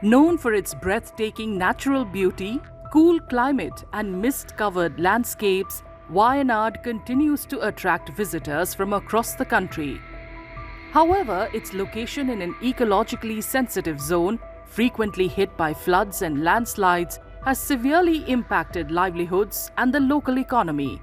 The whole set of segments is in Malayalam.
Known for its breathtaking natural beauty, cool climate, and mist covered landscapes, Wayanad continues to attract visitors from across the country. However, its location in an ecologically sensitive zone, frequently hit by floods and landslides, has severely impacted livelihoods and the local economy.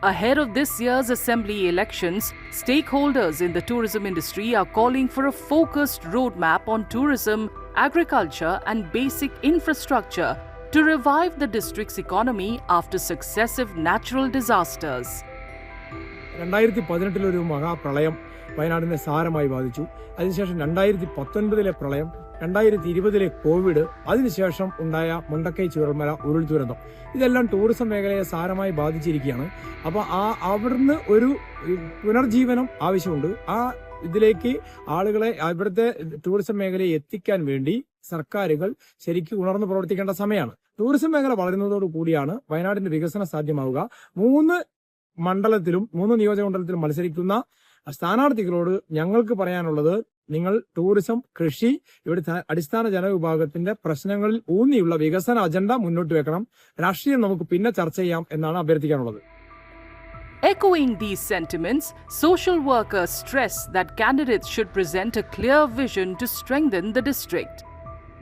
Ahead of this year's assembly elections, stakeholders in the tourism industry are calling for a focused roadmap on tourism, agriculture, and basic infrastructure to revive the district's economy after successive natural disasters. 2018 ഒരു മഹാപ്രളയം വയനാടിനെ സാരമായി ബാധിച്ചു. അതിനുശേഷം 2019 പ്രളയം, 2020 കോവിഡ്, അതിനുശേഷം ഉണ്ടായ മുണ്ടക്കൈ ചൂരൽമല ഉരുൾ ദുരന്തം, ഇതെല്ലാം ടൂറിസം മേഖലയെ സാരമായി ബാധിച്ചിരിക്കുകയാണ്. അപ്പോൾ അവിടുന്ന് ഒരു പുനർജീവനം ആവശ്യമുണ്ട്. ഇതിലേക്ക് ആളുകളെ, ഇവിടുത്തെ ടൂറിസം മേഖലയെ എത്തിക്കാൻ വേണ്ടി സർക്കാരുകൾ ശരിക്കും ഉണർന്നു പ്രവർത്തിക്കേണ്ട സമയമാണ്. ടൂറിസം മേഖല വളരുന്നതോടു കൂടിയാണ് വയനാടിന്റെ വികസനം സാധ്യമാവുക. 3 നിയോജകമണ്ഡലത്തിലും മത്സരിക്കുന്ന സ്ഥാനാർത്ഥികളോട് ഞങ്ങൾക്ക് പറയാനുള്ളത്, നിങ്ങൾ ടൂറിസം, കൃഷി, ഇവിടുത്തെ അടിസ്ഥാന ജനവിഭാഗത്തിന്റെ പ്രശ്നങ്ങളിൽ ഊന്നിയുള്ള വികസന അജണ്ട മുന്നോട്ട് വെക്കണം. രാഷ്ട്രീയം നമുക്ക് പിന്നെ ചർച്ച ചെയ്യാം എന്നാണ് അഭ്യർത്ഥിക്കാനുള്ളത്. Echoing these sentiments, social workers stress that candidates should present a clear vision to strengthen the district.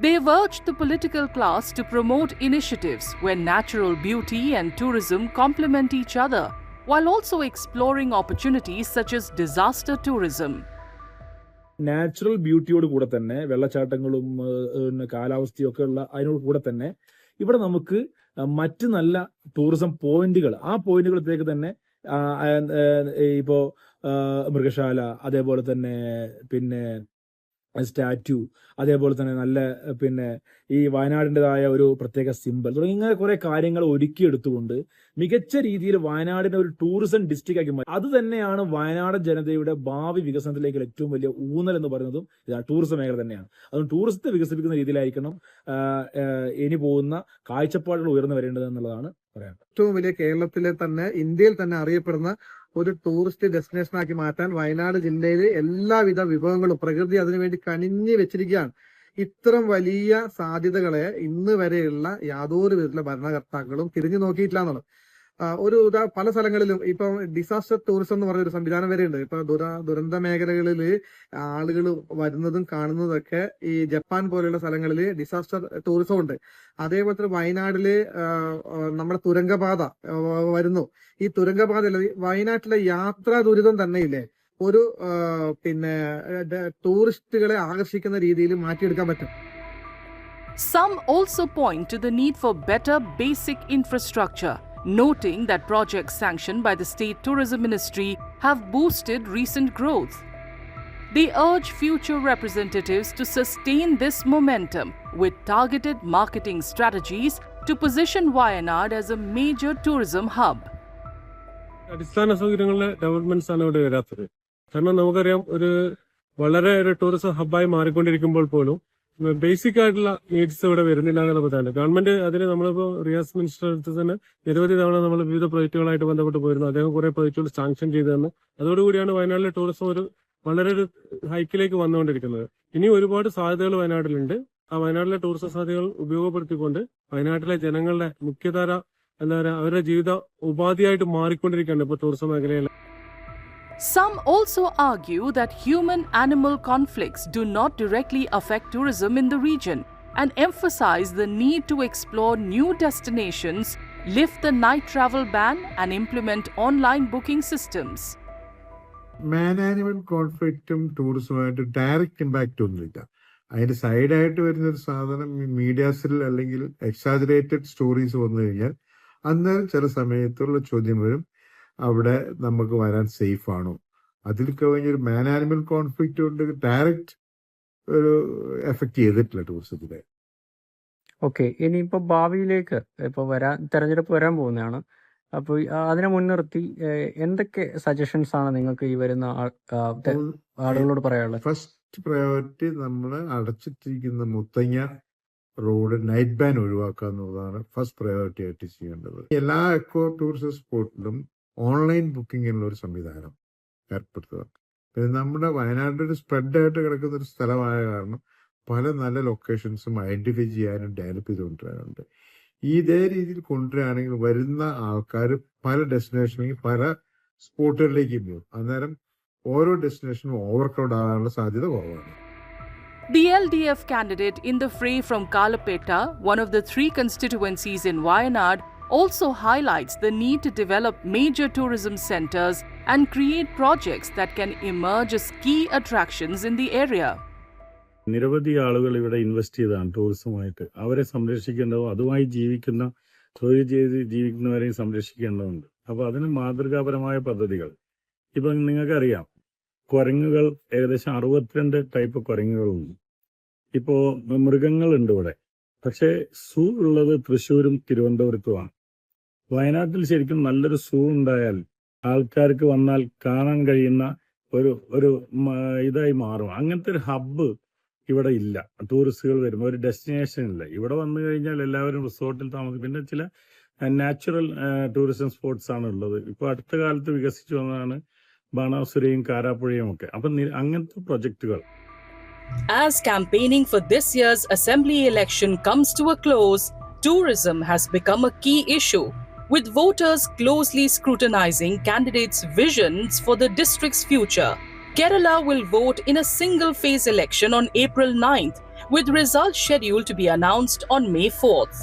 They have urged the political class to promote initiatives where natural beauty and tourism complement each other, while also exploring opportunities such as disaster tourism. Natural ബ്യൂട്ടിയോട് കൂടെ തന്നെ വെള്ളച്ചാട്ടങ്ങളും കാലാവസ്ഥയും ഒക്കെ ഉള്ള അതിനോട് കൂടെ തന്നെ ഇവിടെ നമുക്ക് മറ്റ് നല്ല ടൂറിസം പോയിന്റുകൾ, ആ പോയിന്റുകളിലേക്ക് തന്നെ ഇപ്പോ മൃഗശാല, അതേപോലെ തന്നെ പിന്നെ സ്റ്റാറ്റ്യൂ, അതേപോലെ തന്നെ നല്ല ഈ വയനാടിൻ്റെതായ ഒരു പ്രത്യേക സിമ്പൽ തുടങ്ങിയ കുറെ കാര്യങ്ങൾ ഒരുക്കിയെടുത്തുകൊണ്ട് മികച്ച രീതിയിൽ വയനാടിനെ ഒരു ടൂറിസം ഡിസ്ട്രിക്റ്റ് ആക്കി മാറ്റി. അത് തന്നെയാണ് വയനാട് ജനതയുടെ ഭാവി വികസനത്തിലേക്ക് ഏറ്റവും വലിയ ഊന്നൽ എന്ന് പറയുന്നതും ടൂറിസം മേഖല തന്നെയാണ്. അതുകൊണ്ട് ടൂറിസത്തെ വികസിപ്പിക്കുന്ന രീതിയിലായിരിക്കണം ഇനി പോകുന്ന കാഴ്ചപ്പാടുകൾ ഉയർന്നു വരേണ്ടത് എന്നുള്ളതാണ് പറയാൻ. ഏറ്റവും വലിയ കേരളത്തിലെ തന്നെ, ഇന്ത്യയിൽ തന്നെ അറിയപ്പെടുന്ന ഒരു ടൂറിസ്റ്റ് ഡെസ്റ്റിനേഷൻ ആക്കി മാറ്റാൻ വയനാട് ജില്ലയിലെ എല്ലാവിധ വിഭവങ്ങളും പ്രകൃതി അതിനുവേണ്ടി കനിഞ്ഞു വെച്ചിരിക്കുകയാണ്. ഇത്തരം വലിയ സാധ്യതകളെ ഇന്ന് വരെയുള്ള യാതൊരു വിധത്തിലുള്ള ഭരണകർത്താക്കളും തിരിഞ്ഞു നോക്കിയിട്ടില്ല എന്നുള്ളത്. പല സ്ഥലങ്ങളിലും ഇപ്പം ഡിസാസ്റ്റർ ടൂറിസം എന്ന് പറഞ്ഞൊരു സംവിധാനം വരെയുണ്ട്. ഇപ്പൊ ദുരന്ത മേഖലകളിൽ ആളുകൾ വരുന്നതും കാണുന്നതൊക്കെ ഈ ജപ്പാൻ പോലെയുള്ള സ്ഥലങ്ങളിൽ ഡിസാസ്റ്റർ ടൂറിസം ഉണ്ട്. അതേപോലെ തന്നെ വയനാട്ടില് നമ്മുടെ തുരങ്കപാത വരുന്നു. ഈ തുരങ്കപാതയിൽ വയനാട്ടിലെ യാത്രാ ദുരിതം തന്നെ ഇല്ലേ ഒരു ടൂറിസ്റ്റുകളെ ആകർഷിക്കുന്ന രീതിയിൽ മാറ്റിയെടുക്കാൻ പറ്റും. Some also point to the need for better basic infrastructure, noting that projects sanctioned by the State Tourism Ministry have boosted recent growth. They urge future representatives to sustain this momentum with targeted marketing strategies to position Wayanad as a major tourism hub. അടിസ്ഥാന സൗകര്യങ്ങളുടെ ഡെവലപ്മെന്റ്സ് ആണ് ഇവിടെ വരാത്തത്. കാരണം നമുക്കറിയാം, വളരെ ഒരു ടൂറിസം ഹബ്ബായി മാറിക്കൊണ്ടിരിക്കുമ്പോൾ പോലും ബേസിക് ആയിട്ടുള്ള നീഡ്സ് ഇവിടെ വരുന്നില്ല എന്നുള്ള പറ്റാണ്. ഗവൺമെന്റ് അതിന് നമ്മളിപ്പോ റിയാസ് മിനിസ്റ്റർ അടുത്ത് തന്നെ നിരവധി തവണ നമ്മൾ വിവിധ പ്രൊജക്ടുകളായിട്ട് ബന്ധപ്പെട്ട് പോയിരുന്നു. അദ്ദേഹം കുറെ പ്രൊജക്ടുകൾ സാങ്ഷൻ ചെയ്തു തന്നു. അതോടുകൂടിയാണ് വയനാട്ടിലെ ടൂറിസം വളരെ ഒരു ഹൈക്കിലേക്ക് വന്നുകൊണ്ടിരിക്കുന്നത്. ഇനി ഒരുപാട് സാധ്യതകൾ വയനാട്ടിലുണ്ട്. ആ വയനാട്ടിലെ ടൂറിസം സാധ്യതകൾ ഉപയോഗപ്പെടുത്തിക്കൊണ്ട് വയനാട്ടിലെ ജനങ്ങളുടെ മുഖ്യധാര അവരുടെ ജീവിത ഉപാധിയായിട്ട് മാറിക്കൊണ്ടിരിക്കുകയാണ് ഇപ്പോൾ ടൂറിസം മേഖലയിൽ. Some also argue that human-animal conflicts do not directly affect tourism in the region and emphasize the need to explore new destinations, lift the night travel ban, and implement online booking systems. Man animal കോൺഫ്ലിക്റ്റും ടൂറിസവുമായിട്ട് ഡയറക്റ്റ് ഇമ്പാക്റ്റ് ഒന്നുമില്ല. അതിന്റെ സൈഡായിട്ട് വരുന്നൊരു സാധനം മീഡിയാസിൽ അല്ലെങ്കിൽ എക്സാജറേറ്റഡ് സ്റ്റോറീസ് വന്നു കഴിഞ്ഞാൽ അന്നേരം ചില സമയത്തുള്ള ചോദ്യം വരും, അവിടെ നമുക്ക് വരാൻ സേഫ് ആണോ? അതിൽ കഴിഞ്ഞൊരു മാൻ ആനിമൽ കോൺഫ്ലിക്റ്റ് കൊണ്ട് ഡയറക്റ്റ് ഒരു എഫക്ട് ചെയ്തിട്ടില്ല ടൂറിസത്തിനെ. ഓക്കെ, ഇനിയിപ്പോൾ ഭാവിയിലേക്ക് തെരഞ്ഞെടുപ്പ് വരാൻ പോകുന്നതാണ്. അപ്പോൾ അതിനെ മുൻനിർത്തി എന്തൊക്കെ സജഷൻസ് ആണ് നിങ്ങൾക്ക് ഈ വരുന്ന ആളുകളോട് പറയാനുള്ളത്? ഫസ്റ്റ് പ്രയോറിറ്റി നമ്മൾ അടച്ചിട്ടിരിക്കുന്ന മുത്തങ്ങ റോഡ് നൈറ്റ് ബാൻ ഒഴിവാക്കുക എന്നുള്ളതാണ് ഫസ്റ്റ് പ്രയോറിറ്റി ആയിട്ട് ചെയ്യേണ്ടത്. എല്ലാ എക്കോ ടൂറിസം സ്പോട്ടിലും ഓൺലൈൻ ബുക്കിങ്ങിനുള്ള ഒരു സംവിധാനം ഏർപ്പെടുത്തുക. പിന്നെ നമ്മുടെ വയനാട് ഒരു സ്പ്രെഡായിട്ട് കിടക്കുന്ന ഒരു സ്ഥലമായ കാരണം പല നല്ല ലൊക്കേഷൻസും ഐഡന്റിഫൈ ചെയ്യാനും ഡെവലപ്പ് ചെയ്ത് കൊണ്ടുവരാനുണ്ട്. ഇതേ രീതിയിൽ കൊണ്ടുവരികയാണെങ്കിൽ വരുന്ന ആൾക്കാർ പല ഡെസ്റ്റിനേഷനിലേക്ക് പല സ്പോട്ടുകളിലേക്ക് പോകും. അന്നേരം ഓരോ ഡെസ്റ്റിനേഷനും ഓവർക്രൗഡ് ആകാനുള്ള സാധ്യത കുറവാണ്. The LDF candidate in the fray from Kalapeta, one of the 3 constituencies in Wayanad, also highlights the need to develop major tourism centers and create projects that can emerge as key attractions in the area. നിരവധി ആളുകൾ ഇവിടെ ഇൻവെസ്റ്റ് ചെയ്തതാണ് ടൂറിസമായിട്ട്. അവരെ സംരക്ഷിക്കേണ്ടതും അതുമായി തൊഴിൽ ചെയ്ത് ജീവിക്കുന്നവരെയും സംരക്ഷിക്കേണ്ടതുണ്ട്. അപ്പോൾ അതിന് മാതൃകാപരമായ പദ്ധതികൾ ഇപ്പം നിങ്ങൾക്കറിയാം, കുരങ്ങുകൾ ഏകദേശം 62 ടൈപ്പ് കുരങ്ങുകളുണ്ട്. ഇപ്പോൾ മൃഗങ്ങളുണ്ട് ഇവിടെ. പക്ഷേ സൂ ഉള്ളത് തൃശ്ശൂരും തിരുവനന്തപുരത്തുമാണ്. വയനാട്ടിൽ ശരിക്കും നല്ലൊരു സൂ ഉണ്ടായാൽ ആൾക്കാർക്ക് വന്നാൽ കാണാൻ കഴിയുന്ന ഒരു ഇതായി മാറും. അങ്ങനത്തെ ഒരു ഹബ്ബ് ഇവിടെ ഇല്ല. ടൂറിസ്റ്റുകൾ വരുമ്പോൾ ഒരു ഡെസ്റ്റിനേഷൻ ഇല്ല. ഇവിടെ വന്നു കഴിഞ്ഞാൽ എല്ലാവരും റിസോർട്ടിൽ താമസിക്കും. പിന്നെ ചില നാച്ചുറൽ ടൂറിസം സ്പോട്ട്സ് ആണ് ഉള്ളത്. ഇപ്പോൾ അടുത്ത കാലത്ത് വികസിച്ചു വന്നതാണ് ബാണാസുരയും കാരാപ്പുഴയും ഒക്കെ. അപ്പം അങ്ങനത്തെ പ്രൊജക്റ്റുകൾ. As campaigning for this year's assembly election comes to a close, tourism has become a key issue, with voters closely scrutinizing candidates' visions for the district's future. Kerala will vote in a single-phase election on April 9th, with results scheduled to be announced on May 4th.